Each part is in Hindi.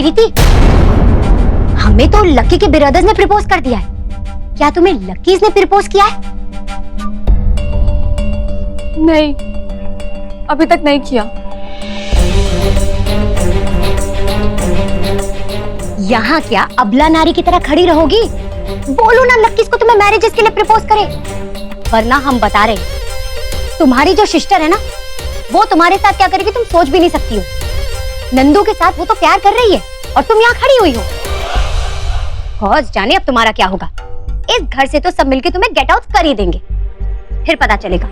प्रीति, हमें तो लक्की के ब्रदर्स ने प्रपोज कर दिया है, क्या तुम्हें लक्कीज ने प्रपोज किया है? नहीं, अभी तक नहीं किया। यहाँ क्या अबला नारी की तरह खड़ी रहोगी? बोलो ना लक्कीज को तुम्हें मैरिजेस के लिए प्रपोज करे, वरना हम बता रहे हैं, तुम्हारी जो सिस्टर है ना, वो तुम्हारे साथ क्या करेगी तुम सोच भी नहीं सकती हो। नंदू के साथ वो तो प्यार कर रही है और तुम यहाँ खड़ी हुई हो। कौन जाने अब तुम्हारा क्या होगा। इस घर से तो सब मिलके तुम्हें गेट आउट कर ही देंगे, फिर पता चलेगा।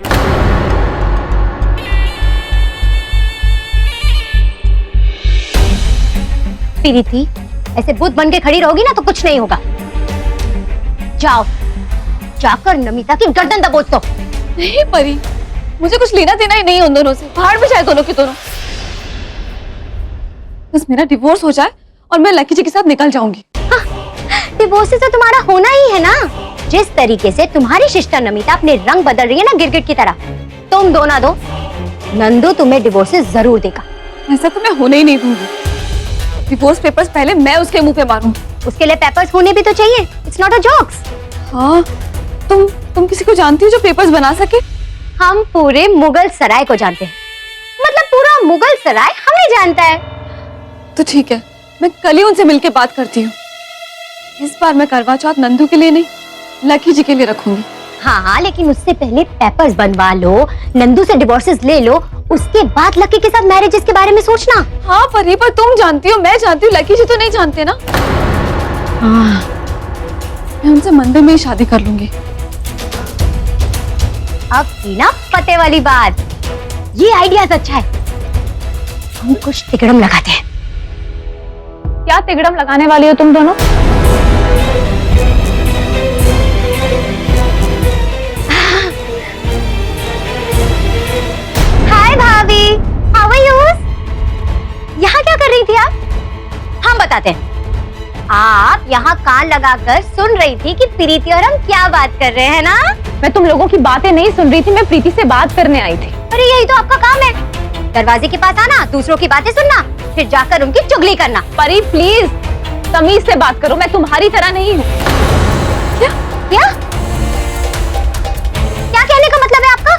प्रीति, ऐसे भूत बन के खड़ी रहोगी ना तो कुछ नहीं होगा। जाओ, जाकर नमिता की गर्दन दबोच दो। नहीं परी, मुझे कुछ लेना देना ही नहीं उन दोनों से, बाहर में जाए दोनों के दोनों। बस मेरा डिवोर्स हो जाए और मैं लकी जी के साथ निकल जाऊंगी। हाँ, डिवोर्स तो तुम्हारा होना ही है ना। जिस तरीके से तुम्हारी सिस्टर नमिता अपने रंग बदल रही है ना गिरगिट की तरह, तुम दो ना दो, नंदू तुम्हें डिवोर्स जरूर देगा। ऐसा तो मैं होने ही नहीं दूंगी। डिवोर्स पेपर्स पहले मैं उसके मुंह पे मारूं। उसके लिए पेपर्स होने भी तो चाहिए। It's not a jokes. हाँ, तुम किसी को जानती हो जो पेपर्स बना सके? हम पूरे मुगल सराय को जानते हैं, मतलब पूरा मुगल सराय हमें जानता है। तो ठीक है, मैं कल ही उनसे मिलके बात करती हूँ। इस बार मैं करवा चौथ नंदू के लिए नहीं, लकी जी के लिए रखूंगी। हाँ, लेकिन उससे पहले पेपर्स बनवा लो, नंदू से डिवोर्सेस ले लो, उसके बाद लकी के साथ मैरिजेस के बारे में सोचना। हाँ परी, पर तुम जानती हो, मैं जानती हूँ, लकी जी तो नहीं जानते ना। हाँ, मैं उनसे मंदिर में ही शादी कर लूंगी। अब की ना पते वाली बात, ये आइडिया अच्छा है। हम कुछ तिकड़म लगाते हैं। क्या तिकड़म लगाने वाली हो तुम दोनों? हाय भाभी, हाउ आर यू? यहाँ क्या कर रही थी आप? हम बताते हैं। आप यहाँ कान लगाकर सुन रही थी कि प्रीति और हम क्या बात कर रहे हैं ना? मैं तुम लोगों की बातें नहीं सुन रही थी, मैं प्रीति से बात करने आई थी। अरे यही तो आपका काम है, दरवाजे के पास आना, दूसरों की बातें सुनना, फिर जाकर उनकी चुगली करना। परी प्लीज तमीज से बात करो, मैं तुम्हारी तरह नहीं हूँ। क्या क्या क्या कहने का मतलब है आपका?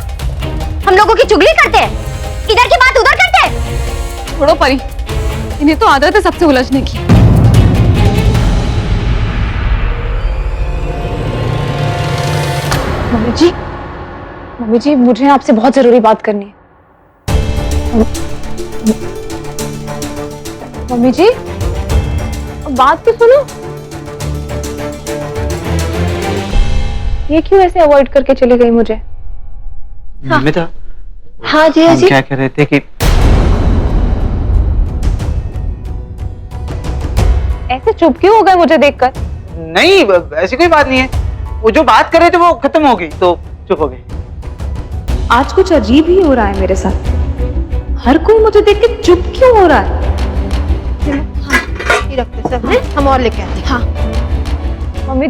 हम लोगों की चुगली करते हैं, इधर की बात उधर करते हैं। छोड़ो परी, इन्हें तो आदत है सबसे उलझने की। मम्मी जी, मुझे आपसे बहुत जरूरी बात करनी है। मम्मी जी, बात तो सुनो। ये क्यों ऐसे अवॉइड करके चली गई मुझे? नमिता, हाँ जी, हम क्या कह रहे थे कि ऐसे चुप क्यों हो गए मुझे देखकर? नहीं, ऐसी कोई बात नहीं है। वो जो बात कर रहे थे वो खत्म हो गई तो चुप हो गए। आज कुछ अजीब ही हो रहा है मेरे साथ। हर कोई मुझे देख के चुप क्यों हो रहा है? ये रखते सब हैं, हम और लेके आते हैं। हाँ मम्मी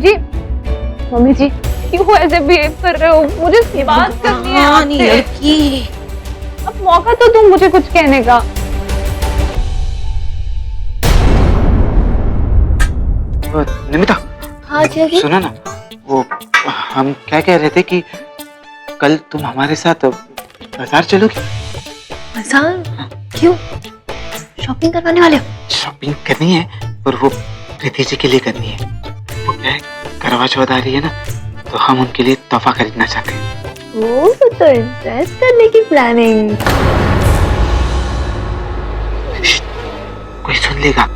जी क्यों ऐसे बिहेव कर रहे हो? मुझे बात करनी है आपसे। लड़की, अब मौका तो तुम मुझे कुछ कहने का। नमिता, हाँ जी, सुना ना, वो हम क्या कह रहे थे कि कल तुम हमारे साथ बाजार चलोगी? बाजार? क्यों? शॉपिंग करवाने वाले हो? शॉपिंग करनी है, पर वो प्रीति जी के लिए करनी है। वो क्या है, करवा चौथ आ रही है ना, तो हम उनके लिए तोहफा खरीदना चाहते हैं। ओह, तो इम्प्रेस करने की प्लानिंग। कोई सुन लेगा।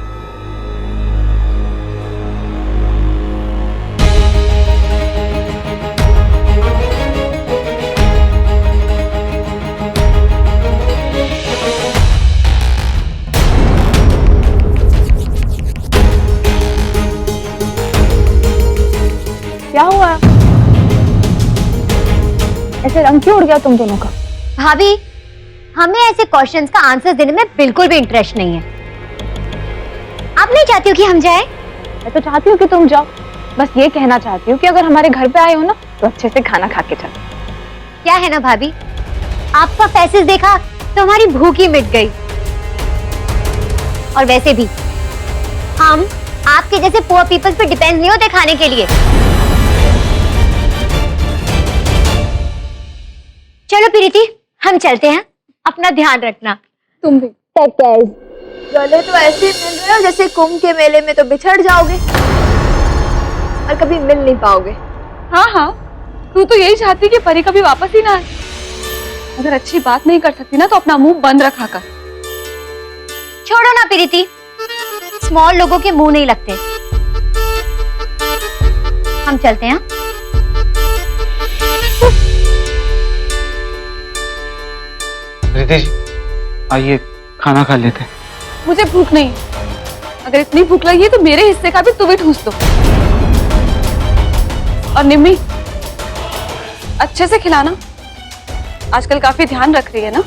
क्या हुआ? ऐसे रंग क्यों उड़ गया तुम दोनों का? भाभी, हमें ऐसे क्वेश्चंस का आंसर देने में बिल्कुल भी इंटरेस्ट नहीं है। आप नहीं चाहती हो कि हम जाएं? मैं तो चाहती हूँ कि तुम जाओ, बस ये कहना चाहती हूँ कि अगर हमारे घर पे आए हो ना तो अच्छे से खाना खा के चलो। क्या है ना भाभी, आपका फैसेस देखा तो हमारी भूख ही मिट गई। और वैसे भी हम आपके जैसे पुअर पीपल्स पे डिपेंड नहीं होते खाने के लिए। चलो प्रीति, हम चलते हैं, अपना ध्यान रखना। तुम भी। गले तो ऐसे मिल रहे हो जैसे कुंभ के मेले में तो बिछड़ जाओगे और कभी मिल नहीं पाओगे। हाँ हाँ, तू तो यही चाहती कि परी कभी वापस ही ना आए। अगर अच्छी बात नहीं कर सकती ना तो अपना मुंह बंद रखा कर। छोड़ो ना प्रीति, स्मॉल लोगों के मुंह नहीं लगते। हम चलते हैं। रिद्धि जी, आइए खाना खा लेते हैं। मुझे भूख नहीं है। अगर इतनी भूख लगी है तो मेरे हिस्से का भी तू भी ठूस दो। और निम्मी, अच्छे से खिलाना, आजकल काफी ध्यान रख रही है ना।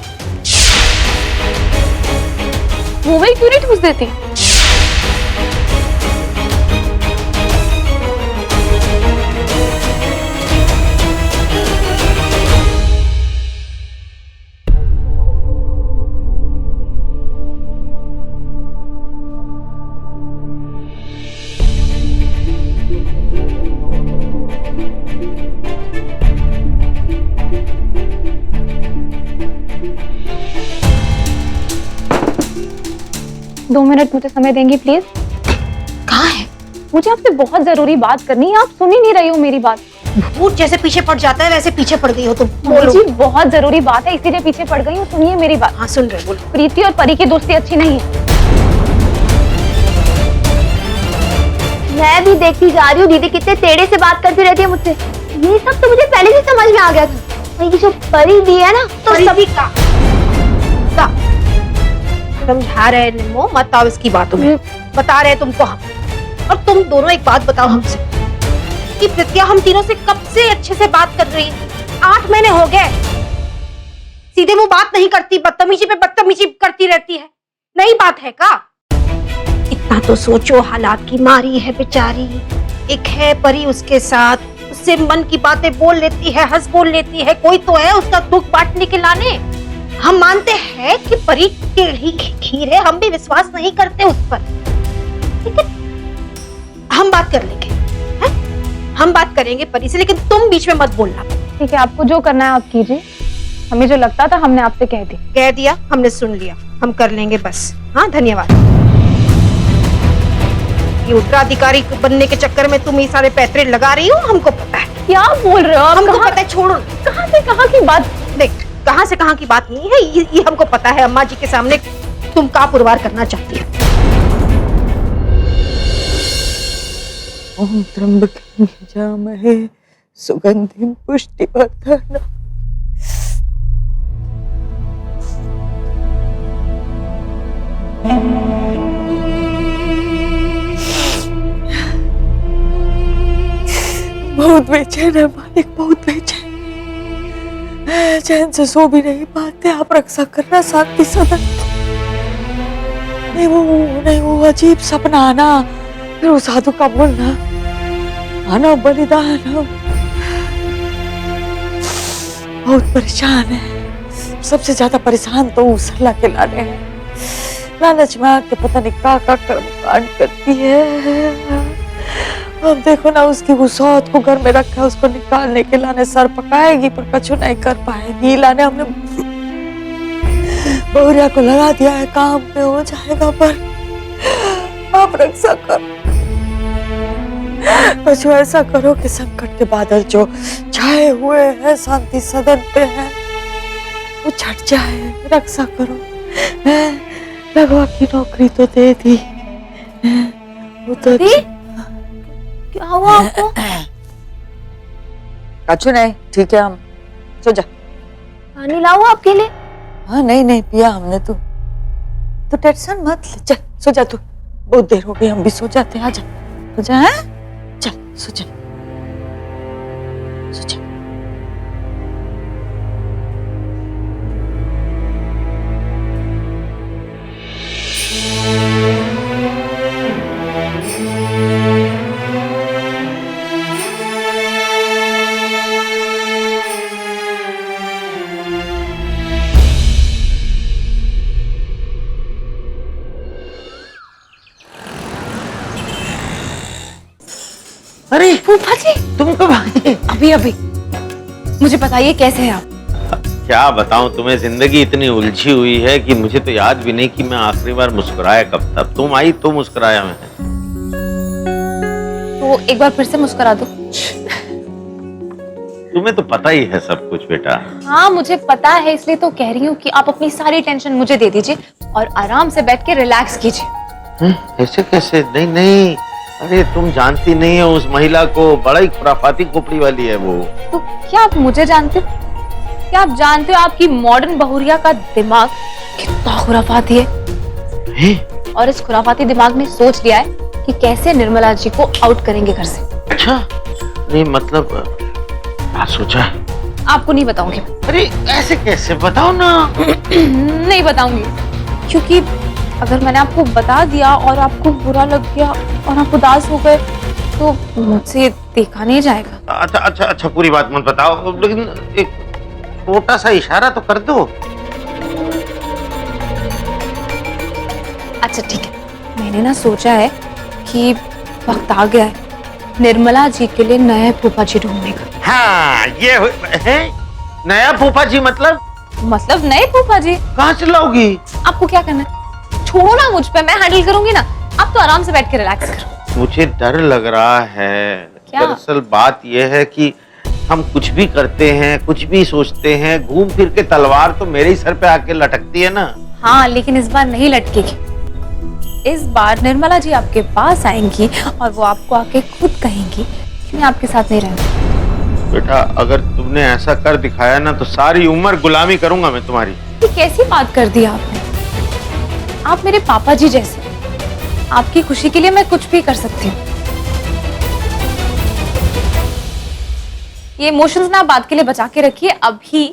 मुंह में क्यों नहीं ठूस देती? दो मिनट मुझे समय देंगी प्लीज? कहाँ है? मुझे आपसे बहुत जरूरी बात करनी है, आप सुन ही नहीं रही हो मेरी बात। भूत जैसे पीछे पड़ जाता है वैसे पीछे पड़ गई हो तुम। जी बहुत जरूरी बात है, इसीलिए पीछे पड़ गई हूँ, सुनिए मेरी बात। हाँ सुन रहे, बोलो। प्रीति और परी की दोस्ती अच्छी नहीं है। मैं भी देखती जा रही हूँ दीदी कितने टेढ़े से बात करती रहती है मुझसे। ये सब तो मुझे पहले से समझ में आ गया था। ये जो परी दी है ना तो सभी का समझा रहे निम्मो, मत आओ इसकी बातों में। बता रहे तुमको हम। और तुम दोनों एक बात बताओ हमसे कि प्रत्या हम तीनों से कब से अच्छे से बात कर रही है? 8 महीने हो गए। सीधे मुंह बात नहीं करती, बदतमीजी पे बदतमीजी करती रहती है। नई बात है का? इतना तो सोचो, हालात की मारी है बेचारी। एक है परी उसके साथ, उससे मन की बातें बोल लेती है, हंस बोल लेती है। कोई तो है उसका दुख बांटने के लाने। हम मानते हैं कि परी टेढ़ी खीर है, हम भी विश्वास नहीं करते उस पर, लेकिन हम बात कर लेंगे, है? हम बात करेंगे परी से, लेकिन तुम बीच में मत बोलना। ठीक है, आपको जो करना है आप कीजिए। हमें जो लगता था हमने आपसे कह दिया। कह दिया, हमने सुन लिया, हम कर लेंगे बस। हाँ धन्यवाद। ये उत्तराधिकारी बनने के चक्कर में तुम ये सारे पैतरे लगा रही हो, हमको पता है। क्या बोल रहे हो आप? हमको पता है, छोड़ो। कहाँ से कहाँ की बात? देख, कहाँ से कहाँ की बात नहीं है, ये हमको पता है। अम्मा जी के सामने तुम का पुरवार करना चाहती हो। ओम त्र्यंबकं यजामहे सुगंधिं पुष्टिवर्धनम्। बहुत बेचैन है मालिक, बहुत बेचैन। चैन से सो भी नहीं पाते। आप रक्षा करना शांति सदन। नहीं वो अजीब सपना आना, फिर वो साधु का बोलना, आना बलिदान। बहुत परेशान है। सबसे ज्यादा परेशान तो उस अल्लाह के लाने हैं। लालच में आके पता नहीं का कर्म कांड करती है। अब देखो ना, उसकी वो सौत को घर में रखा, उसको निकालने के लाने सर पकाएगी पर कछु नहीं कर पाएगी। लाने हमने बहुरिया को लगा दिया है, काम पे हो जाएगा, पर आप रक्षा करो। कछु ऐसा करो कि संकट के बादल जो छाए हुए हैं शांति सदन पे हैं वो छट जाए। रक्षा करो। लगवा की नौकरी तो दे दी, वो तो क्या हुआ आपको? कछु नहीं, ठीक है। हम सो जा। पानी लाओ आपके लिए? हाँ नहीं पिया हमने। तू टेंशन मत ले, चल सो जा तू। बहुत देर हो गई, हम भी सो जाते हैं। आजा सो जा। हैं? चल सो जा, सो जा। फूफा जी तुम कब आए? अभी अभी। मुझे बताइए कैसे हैं आप? क्या बताऊं तुम्हें, जिंदगी इतनी उलझी हुई है कि मुझे तो याद भी नहीं कि मैं आखिरी बार मुस्कुराया कब था। तुम आई तो मुस्कुराया मैं। तो एक बार फिर से मुस्कुरा दो। तुम्हें तो पता ही है सब कुछ बेटा। हाँ मुझे पता है, इसलिए तो कह रही हूँ कि आप अपनी सारी टेंशन मुझे दे दीजिए और आराम से बैठ के रिलैक्स कीजिए। ऐसे कैसे? नहीं नहीं, अरे तुम जानती नहीं हो उस महिला को, बड़ा ही खुराफाती खोपड़ी वाली है वो। तो क्या आप मुझे जानते हो? क्या आप जानते हो आपकी मॉडर्न बहुरिया का दिमाग कितना खुराफाती है? और इस खुराफाती दिमाग ने सोच लिया है कि कैसे निर्मला जी को आउट करेंगे घर से। अच्छा, नहीं मतलब क्या सोचा है? आपको नहीं बताऊंगी। अरे ऐसे कैसे, बताओ ना। नहीं बताऊंगी, क्योंकि अगर मैंने आपको बता दिया और आपको बुरा लग गया और आप उदास हो गए तो मुझसे देखा नहीं जाएगा। अच्छा अच्छा अच्छा, पूरी बात मत बताओ, लेकिन एक छोटा सा इशारा तो कर दो। अच्छा ठीक है, मैंने ना सोचा है कि वक्त आ गया है निर्मला जी के लिए नए फूफा जी ढूंढने का। हाँ ये है नया फूफा जी, मतलब नए फूफा जी। कहाँ से लाओगी? आपको क्या करना है? छोड़ो ना मुझ पे, मैं हैंडल करूंगी ना। आप तो आराम से बैठ के रिलैक्स करो। मुझे डर लग रहा है। क्या? दरअसल बात यह है कि हम कुछ भी करते हैं, कुछ भी सोचते हैं, घूम फिर के तलवार तो मेरे ही सर पे आके लटकती है ना। हाँ लेकिन इस बार नहीं लटकेगी। इस बार निर्मला जी आपके पास आएंगी और वो आपको आके खुद कहेंगी कि मैं आपके साथ नहीं रहूंगी। बेटा अगर तुमने ऐसा कर दिखाया ना तो सारी उम्र गुलामी करूंगा मैं तुम्हारी। ये कैसी बात कर दी आपने? आप मेरे पापा जी जैसे, आपकी खुशी के लिए मैं कुछ भी कर सकती हूँ। ये इमोशंस ना बात के लिए बचा के रखिए। अभी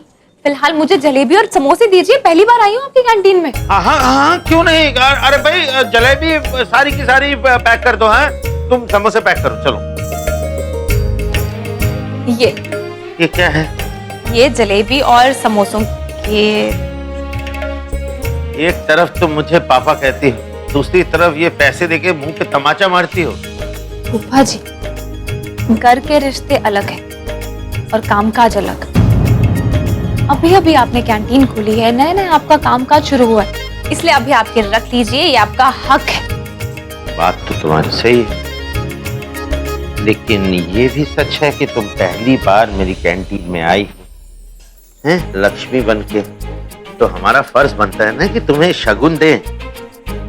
फिलहाल मुझे जलेबी और समोसे दीजिए। पहली बार आई हूँ आपकी कैंटीन में। हाँ क्यों नहीं। अरे भाई जलेबी सारी की सारी पैक कर दो। हाँ तुम समोसे पैक करो, चलो। ये क्या है? ये जलेबी और समोसों के। एक तरफ तो मुझे पापा कहती हो, दूसरी तरफ ये पैसे देके मुंह पे तमाचा मारती हो। फूफा जी, घर के रिश्ते अलग हैं और कामकाज अलग। अभी अभी आपने कैंटीन खोली है, नया नया आपका कामकाज शुरू हुआ है, इसलिए अभी आपके रख लीजिए, ये आपका हक है। बात तो तुम्हारी सही है, लेकिन ये भी सच है कि तुम पहली बार मेरी कैंटीन में आई हैं लक्ष्मी बनके, तो हमारा फर्ज बनता है ना कि तुम्हें शगुन दें।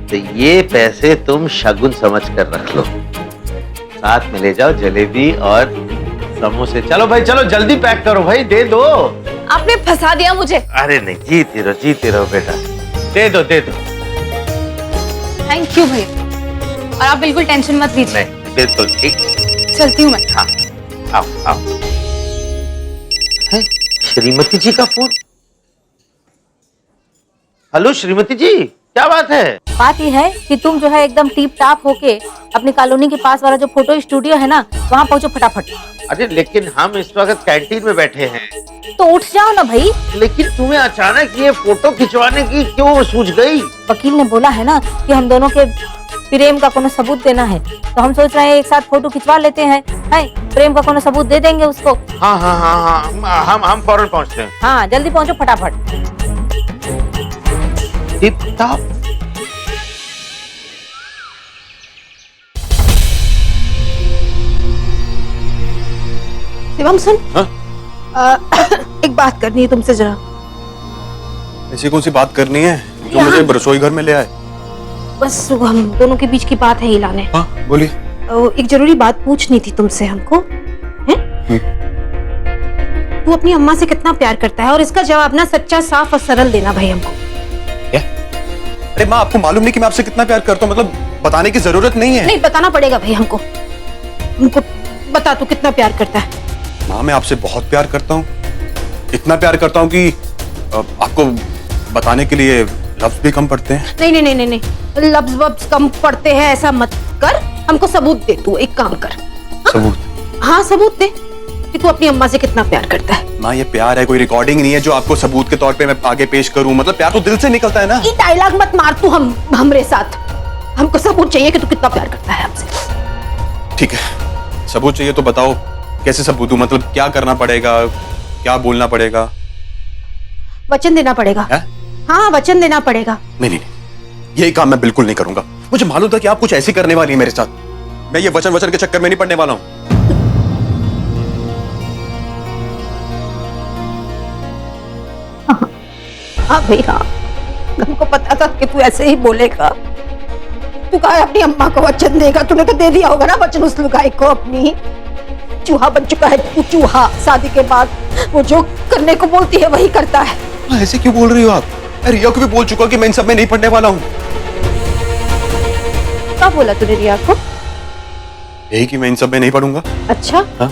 तो ये पैसे तुम शगुन समझकर रख लो, साथ में ले जाओ जलेबी और समोसे। चलो भाई चलो, जल्दी पैक करो भाई, दे दो। आपने फंसा दिया मुझे। अरे नहीं, जीते रहो बेटा, दे दो। थैंक यू भैया, और आप बिल्कुल टेंशन मत लीजिए। नहीं बिल्कुल ठीक। चलती हूँ मैं। हाँ आओ। है श्रीमती जी का फोन। हेलो श्रीमती जी, क्या बात है? बात ये है कि तुम जो है एकदम टीप टाप होके अपनी कॉलोनी के पास वाला जो फोटो स्टूडियो है ना, वहाँ पहुँचो फटाफट। अरे लेकिन हम इस वक्त कैंटीन में बैठे हैं। तो उठ जाओ ना भाई। लेकिन तुम्हें अचानक ये फोटो खिंचवाने की क्यों सूझ गई? वकील ने बोला है ना कि हम दोनों के प्रेम का कोनो सबूत देना है, तो हम सोच रहे हैं एक साथ फोटो खिंचवा लेते हैं। प्रेम का कोनो सबूत दे देंगे उसको। हाँ हम फौरन पहुँचते हैं। हाँ जल्दी पहुँचो फटाफट। Tip top. शिवम सुन। एक बात करनी है तुमसे जरा। ऐसी कौन सी बात करनी है जो मुझे रसोई घर में ले आए? बस हम दोनों के बीच की बात है हिलाने। हाँ बोलिए। एक जरूरी बात पूछनी थी तुमसे हमको। तू अपनी अम्मा से कितना प्यार करता है, और इसका जवाब ना सच्चा साफ और सरल देना भाई हमको। क्या? अरे माँ, आपको मालूम नहीं कि मैं आपसे कितना प्यार करता हूँ? मतलब बताने की जरूरत नहीं है। नहीं बताना पड़ेगा भाई हमको बता तू कितना प्यार करता है। माँ मैं आपसे बहुत प्यार करता हूँ, इतना प्यार करता हूँ कि आपको बताने के लिए लफ्ज भी कम पड़ते हैं। नहीं, लफ्ज वब्ज कम पड़ते हैं ऐसा मत कर, हमको सबूत दे। तू एक काम कर। सबूत? हाँ सबूत दे कि तू अपनी अम्मा से कितना प्यार करता है। माँ ये प्यार है, कोई रिकॉर्डिंग नहीं है जो आपको सबूत के तौर पे मैं आगे पेश करूं। मतलब प्यार तो दिल से निकलता है ना। ये डायलॉग मत मार तू हमरे साथ। हमको सबूत चाहिए कि तू कितना प्यार करता है हमसे। ठीक है, सबूत चाहिए तो बताओ, कैसे सबूत दूं? मतलब क्या करना पड़ेगा, क्या बोलना पड़ेगा? वचन देना पड़ेगा। है? हाँ, वचन देना पड़ेगा। नहीं, यही काम मैं बिल्कुल नहीं करूंगा। मुझे मालूम था कि आप कुछ ऐसी करने वाली है मेरे साथ। मैं ये वचन के चक्कर में नहीं पड़ने वाला हूँ। हाँ भैया, हमको पता था कि तू ऐसे ही बोलेगा। तू कहा अपनी अम्मा को वचन देगा, तूने तो दे दिया होगा ना वचन उस लुगाई को अपनी। चूहा बन चुका है तू, चूहा। शादी के बाद वो जो करने को बोलती है वही करता है। ऐसे क्यों बोल रही हो आप? रिया को भी बोल चुका कि मैं इन सब में नहीं पढ़ने वाला हूँ। क्या बोला तूने रिया को? यही कि मैं इन सब में नहीं पढ़ूंगा। अच्छा, हाँ?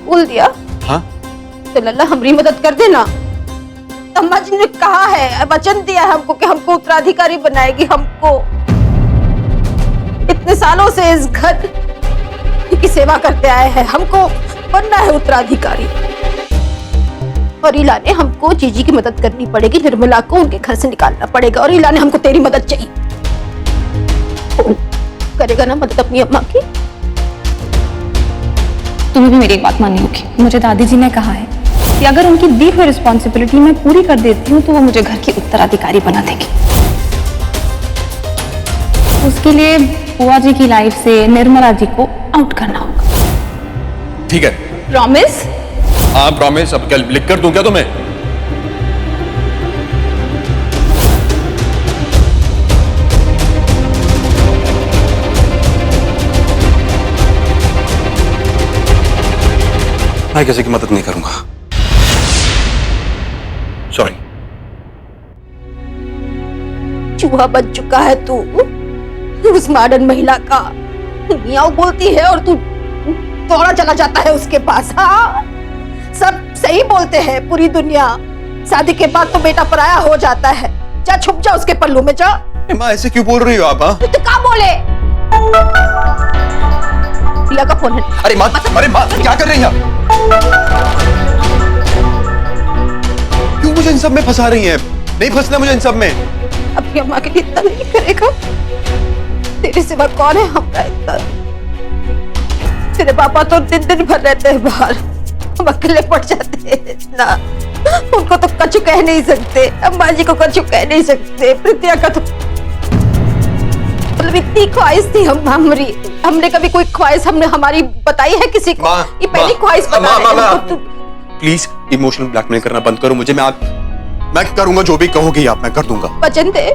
बोल दिया? हाँ। तो लल्ला हमारी मदद कर देना। अम्मा जी ने कहा है, वचन दिया है हमको कि हमको उत्तराधिकारी बनाएगी। हमको इतने सालों से इस घर की सेवा करते आए हैं, हमको बनना है उत्तराधिकारी। और इला ने हमको जीजी की मदद करनी पड़ेगी, निर्मला को उनके घर से निकालना पड़ेगा। और इला ने हमको तेरी मदद चाहिए। करेगा ना मदद अपनी अम्मा की? तुम्हें भी मेरी एक बात माननी होगी। मुझे दादी जी ने कहा है कि अगर उनकी दी हुई रिस्पॉन्सिबिलिटी मैं पूरी कर देती हूँ तो वो मुझे घर की उत्तराधिकारी बना देंगी। उसके लिए बुआ जी की लाइफ से निर्मला जी को आउट करना होगा। ठीक है। प्रॉमिस? हाँ प्रॉमिस। अब क्या लिख कर दूं क्या तुम्हें? मैं किसी की मदद नहीं करूंगा। सॉरी। चूहा बन चुका है तू उस मॉडर्न महिला का। मियाँ बोलती है और तू दौड़ा चला जाता है उसके पास। हाँ, सब सही बोलते हैं पूरी दुनिया। शादी के बाद तो बेटा पराया हो जाता है। जा छुप जा उसके पल्लू में जा। माँ ऐसे क्यों बोल रही हो आप? हाँ? तू क्या बोले? रिया का फोन है। अरे माँ क्या कर रही हैं आप? क्यों मुझे इन सब में फंसा रही हैं? नहीं फंसना मुझे इन सब में। अपनी अम्मा के लिए इतना नहीं करेगा? तेरे सिवा कौन है हमारा इतना? तेरे पापा तो दिन भर रहते हैं बाहर, हम अकेले पड़ जाते हैं इतना। उनको तो कछु कह नहीं सकते, अम्मा जी को कछु कह नहीं सकते। प्रीतिया का तो मतलब इतनी ख्वाहिश थी हमने कभी कोई ख्वाहिश हमने हमारी बताई है किसी को? ये पहली ख्वाहिश बता रहे हैं। प्लीज इमोशनल ब्लैकमेल करना बंद करो मुझे। मैं करूंगा जो भी कहोगी आप, मैं कर दूंगा। वचन दे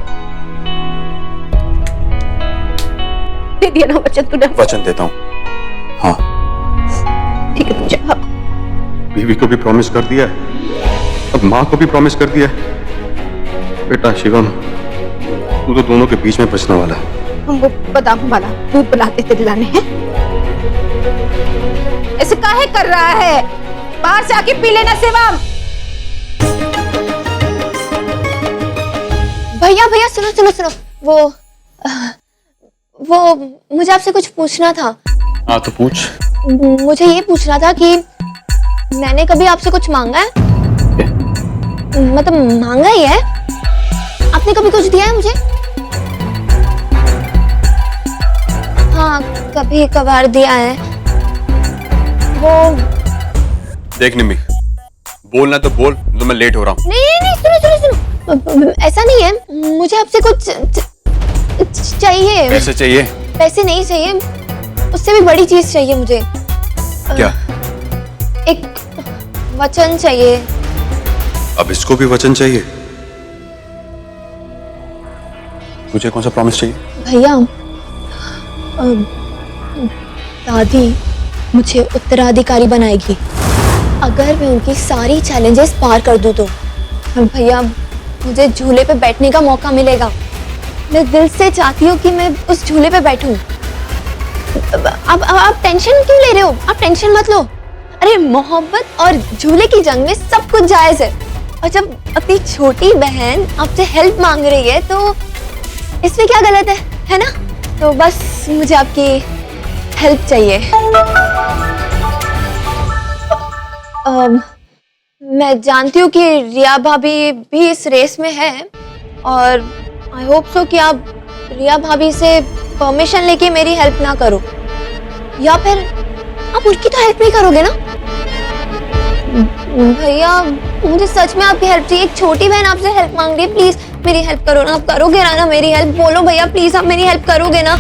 दिया ना वचन तूने? वचन देता हूँ। हाँ ठीक है, तू जा। बीवी को भी प्रॉमिस कर दिया है, अब माँ को भी प्रॉमिस कर दिया है। बेटा शिवम, तू तो दोनों के बीच में बचने वाला है। हम वो बादाम वाला दूध बनाते थे दिलाने हैं। ऐसे काहे कर रहा है? बाहर से आके पी लेना शिवम। भैया सुनो। वो मुझे आपसे कुछ पूछना था। हाँ तो पूछ। मुझे ये पूछना था कि मैंने कभी आपसे कुछ मांगा है? मतलब मांगा ही है? आपने कभी कुछ दिया है मुझे? हाँ, कभी कभार दिया है। वो देख निम्मी, बोलना तो बोल, तो मैं लेट हो रहा हूँ। नहीं, सुनो। ऐसा नहीं है, मुझे आपसे कुछ चाहिए। पैसे चाहिए? पैसे नहीं चाहिए, उससे भी बड़ी चीज चाहिए मुझे। क्या? एक वचन चाहिए। अब इसको भी वचन चाहिए? तुझे कौन सा प्रॉमिस चाहिए? भैया, दादी मुझे उत्तराधिकारी बनाएगी अगर मैं उनकी सारी चैलेंजेस पार कर दूं तो। भैया, मुझे झूले पे बैठने का मौका मिलेगा। मैं दिल से चाहती हूँ कि मैं उस झूले पे बैठूं। अब आप टेंशन क्यों ले रहे हो? आप टेंशन मत लो। अरे मोहब्बत और झूले की जंग में सब कुछ जायज है। और जब अपनी छोटी बहन आपसे हेल्प मांग रही है तो इसमें क्या गलत है ना? तो बस मुझे आपकी हेल्प चाहिए। मैं जानती हूँ कि रिया भाभी भी इस रेस में है और आई होप सो कि आप रिया भाभी से परमिशन लेके मेरी हेल्प ना करो, या फिर आप उनकी तो हेल्प नहीं करोगे ना? भैया मुझे सच में आपकी हेल्प चाहिए। एक छोटी बहन आपसे हेल्प मांग रही है, प्लीज मेरी हेल्प करो ना। आप करोगे ना मेरी हेल्प? बोलो भैया प्लीज, आप मेरी हेल्प करोगे ना?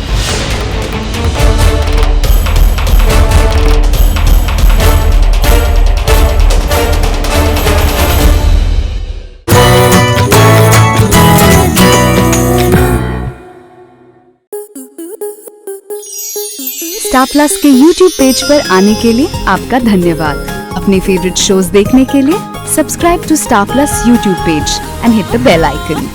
स्टार प्लस के YouTube पेज पर आने के लिए आपका धन्यवाद। अपने फेवरेट शोज देखने के लिए subscribe to Star Plus YouTube page and hit the bell icon.